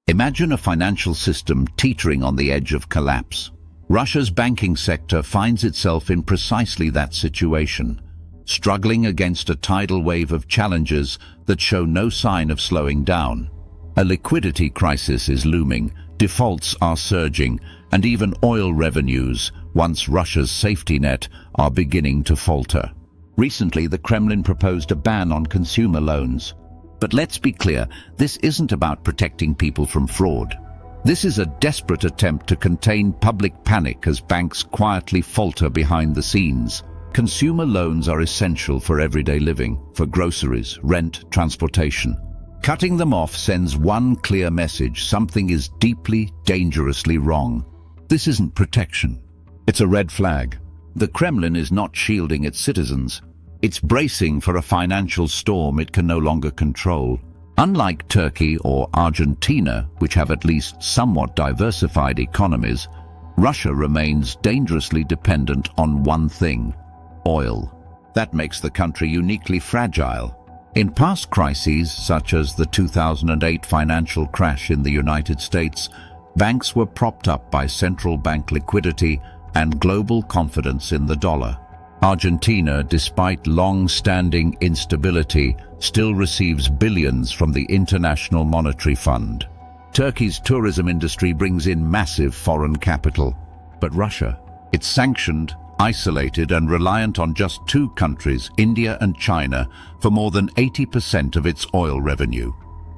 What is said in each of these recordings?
Imagine a financial system teetering on the edge of collapse. Russia's banking sector finds itself in precisely that situation, struggling against a tidal wave of challenges that show no sign of slowing down. A liquidity crisis is looming, defaults are surging, and even oil revenues, once Russia's safety net, are beginning to falter. Recently, the Kremlin proposed a ban on consumer loans. But let's be clear, this isn't about protecting people from fraud. This is a desperate attempt to contain public panic as banks quietly falter behind the scenes. Consumer loans are essential for everyday living, for groceries, rent, transportation. Cutting them off sends one clear message: something is deeply, dangerously wrong. This isn't protection. It's a red flag. The Kremlin is not shielding its citizens. It's bracing for a financial storm it can no longer control. Unlike Turkey or Argentina, which have at least somewhat diversified economies, Russia remains dangerously dependent on one thing: oil. That makes the country uniquely fragile. In past crises, such as the 2008 financial crash in the United States, banks were propped up by central bank liquidity and global confidence in the dollar. Argentina, despite long-standing instability, still receives billions from the International Monetary Fund. Turkey's tourism industry brings in massive foreign capital. But Russia, it's sanctioned, isolated and reliant on just two countries, India and China, for more than 80% of its oil revenue.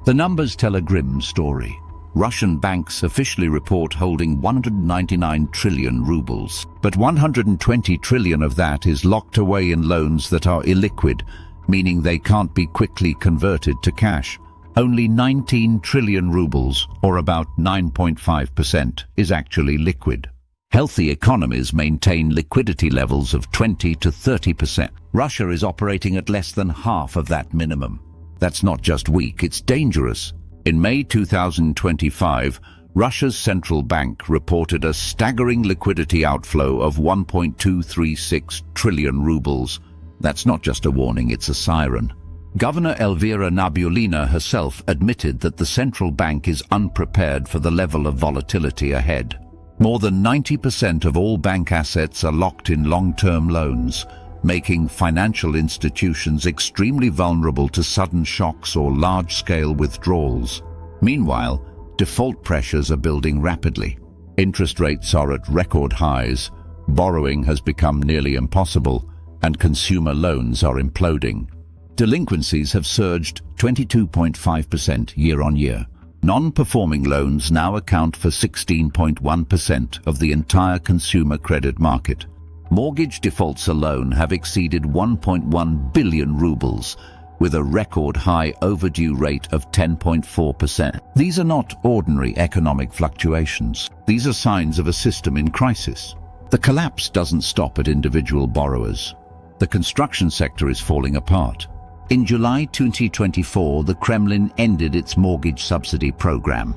The numbers tell a grim story. Russian banks officially report holding 199 trillion rubles, but 120 trillion of that is locked away in loans that are illiquid, meaning they can't be quickly converted to cash. Only 19 trillion rubles, or about 9.5%, is actually liquid. Healthy economies maintain liquidity levels of 20 to 30%. Russia is operating at less than half of that minimum. That's not just weak, it's dangerous. In May 2025, Russia's central bank reported a staggering liquidity outflow of 1.236 trillion rubles. That's not just a warning, it's a siren. Governor Elvira Nabiullina herself admitted that the central bank is unprepared for the level of volatility ahead. More than 90% of all bank assets are locked in long-term loans, making financial institutions extremely vulnerable to sudden shocks or large-scale withdrawals. Meanwhile, default pressures are building rapidly. Interest rates are at record highs, borrowing has become nearly impossible, and consumer loans are imploding. Delinquencies have surged 22.5% year-on-year. Non-performing loans now account for 16.1% of the entire consumer credit market. Mortgage defaults alone have exceeded 1.1 billion rubles, with a record high overdue rate of 10.4%. These are not ordinary economic fluctuations. These are signs of a system in crisis. The collapse doesn't stop at individual borrowers. The construction sector is falling apart. In July 2024, the Kremlin ended its mortgage subsidy program.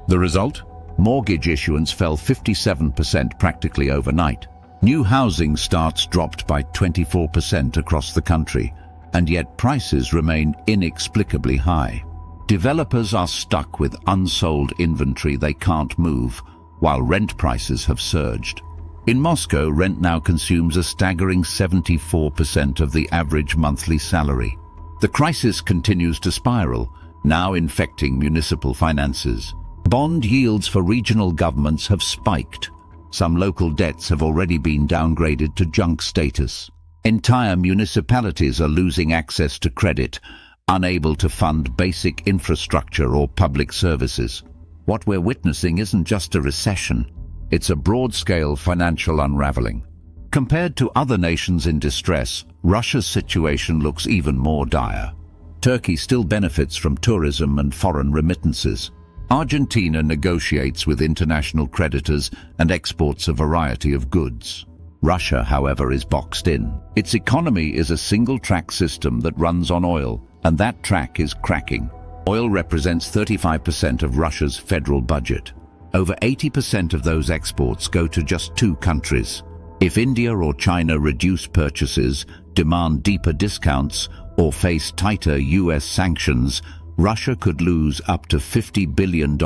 The result? Mortgage issuance fell 57% practically overnight. New housing starts dropped by 24% across the country, and yet prices remain inexplicably high. Developers are stuck with unsold inventory they can't move, while rent prices have surged. In Moscow, rent now consumes a staggering 74% of the average monthly salary. The crisis continues to spiral, now infecting municipal finances. Bond yields for regional governments have spiked. Some local debts have already been downgraded to junk status. Entire municipalities are losing access to credit, unable to fund basic infrastructure or public services. What we're witnessing isn't just a recession, it's a broad-scale financial unraveling. Compared to other nations in distress, Russia's situation looks even more dire. Turkey still benefits from tourism and foreign remittances. Argentina negotiates with international creditors and exports a variety of goods. Russia, however, is boxed in. Its economy is a single-track system that runs on oil, and that track is cracking. Oil represents 35% of Russia's federal budget. Over 80% of those exports go to just two countries. If India or China reduce purchases, demand deeper discounts, or face tighter US sanctions, Russia could lose up to $50 billion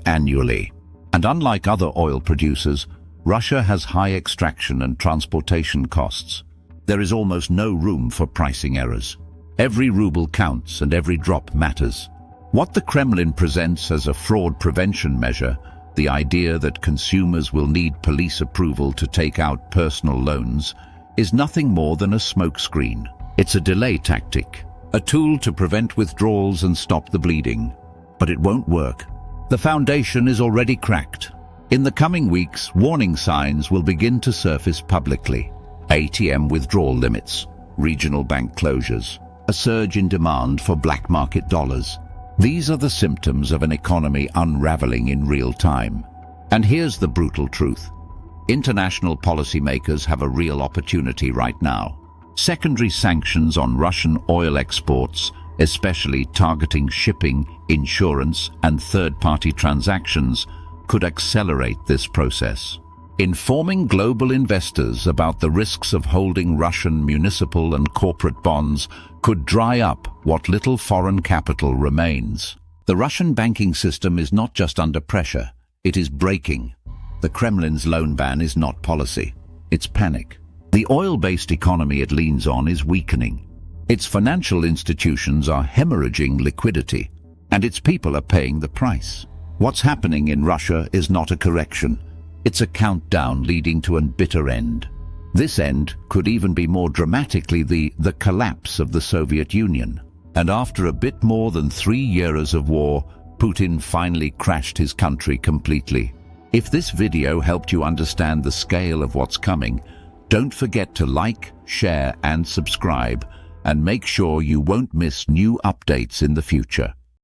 annually. And unlike other oil producers, Russia has high extraction and transportation costs. There is almost no room for pricing errors. Every ruble counts and every drop matters. What the Kremlin presents as a fraud prevention measure, the idea that consumers will need police approval to take out personal loans, is nothing more than a smokescreen. It's a delay tactic, a tool to prevent withdrawals and stop the bleeding. But it won't work. The foundation is already cracked. In the coming weeks, warning signs will begin to surface publicly. ATM withdrawal limits, regional bank closures, a surge in demand for black market dollars. These are the symptoms of an economy unraveling in real time. And here's the brutal truth. International policymakers have a real opportunity right now. Secondary sanctions on Russian oil exports, especially targeting shipping, insurance, and third-party transactions, could accelerate this process. Informing global investors about the risks of holding Russian municipal and corporate bonds could dry up what little foreign capital remains. The Russian banking system is not just under pressure, it is breaking. The Kremlin's loan ban is not policy, it's panic. The oil-based economy it leans on is weakening. Its financial institutions are hemorrhaging liquidity, and its people are paying the price. What's happening in Russia is not a correction. It's a countdown leading to an bitter end. This end could even be more dramatically the collapse of the Soviet Union. And after a bit more than 3 years of war, Putin finally crashed his country completely. If this video helped you understand the scale of what's coming, don't forget to like, share, and subscribe, and make sure you won't miss new updates in the future.